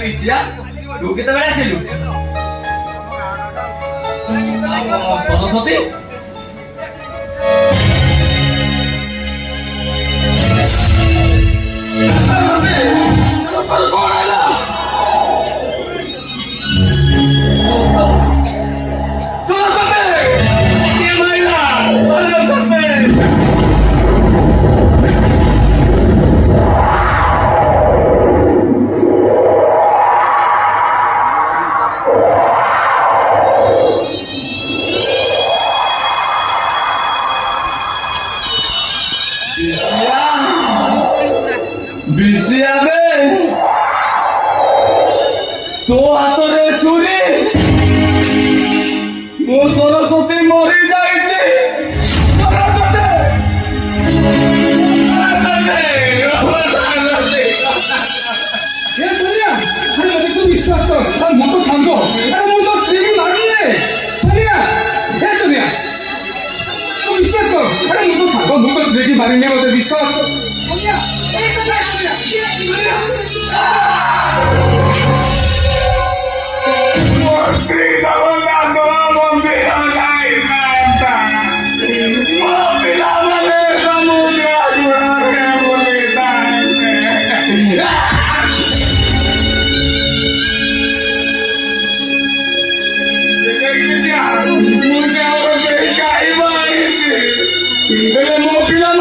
Alicia, lu kita beresin lu. Soroti. Bisa be, तो हातरे चुरी, ମୁଁ ସରସ୍ୱତୀ ମରି ଯାଇଛି। ସରସ୍ୱତୀ ए सोनिया अरे मते तू विश्वास कर अरे मो तो सांग अरे मो तो स्त्री की मारनी है सोनिया ए सोनिया तू विश्वास कर अरे मो तो सांग मो तो स्त्री की मारनी है मते विश्वास कर सोनिया ए सोनिया सोनिया स्त्री जगन्नाथ मंदिर जाई माता पिला मने समुद्र गुणे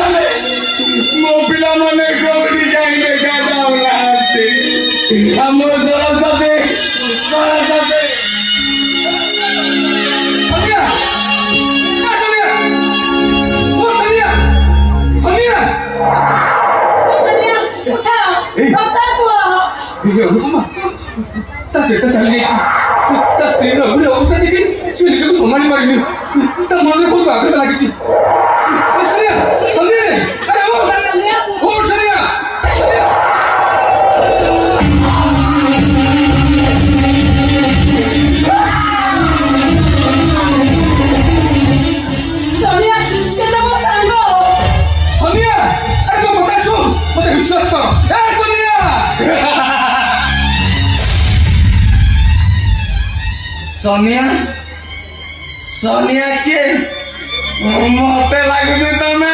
बोले ମୋ ପିଲାମାନେ କୋଉଠି ଯାଇ ଦେଖା ଯାଉନାହାନ୍ତି ଆମ ସରସ୍ୱତୀ सोनिया ए सोनिया ओ सोनिया सोनिया सोनिया उठा सत्ता कुआ ए अम्मा ता सेटा चली गई ता स्त्री ର ଅଭି ଅବସ୍ଥା ଦେଖି ସେ ନିଜକୁ ସମ୍ଭାଳି ପାରିନି ତା ମନରେ ବହୁତ ଆଘାତ ଲାଗିଛି ଏ सोनिया सोनिया अरे ओ सोनिया ओ सोनिया सोनिया से तो वो सांगो सोनिया अरे तो बता सुन मुझे विश्वास कर ए सोनिया सोनिया सोनिया के मते लागुଛି ତମେ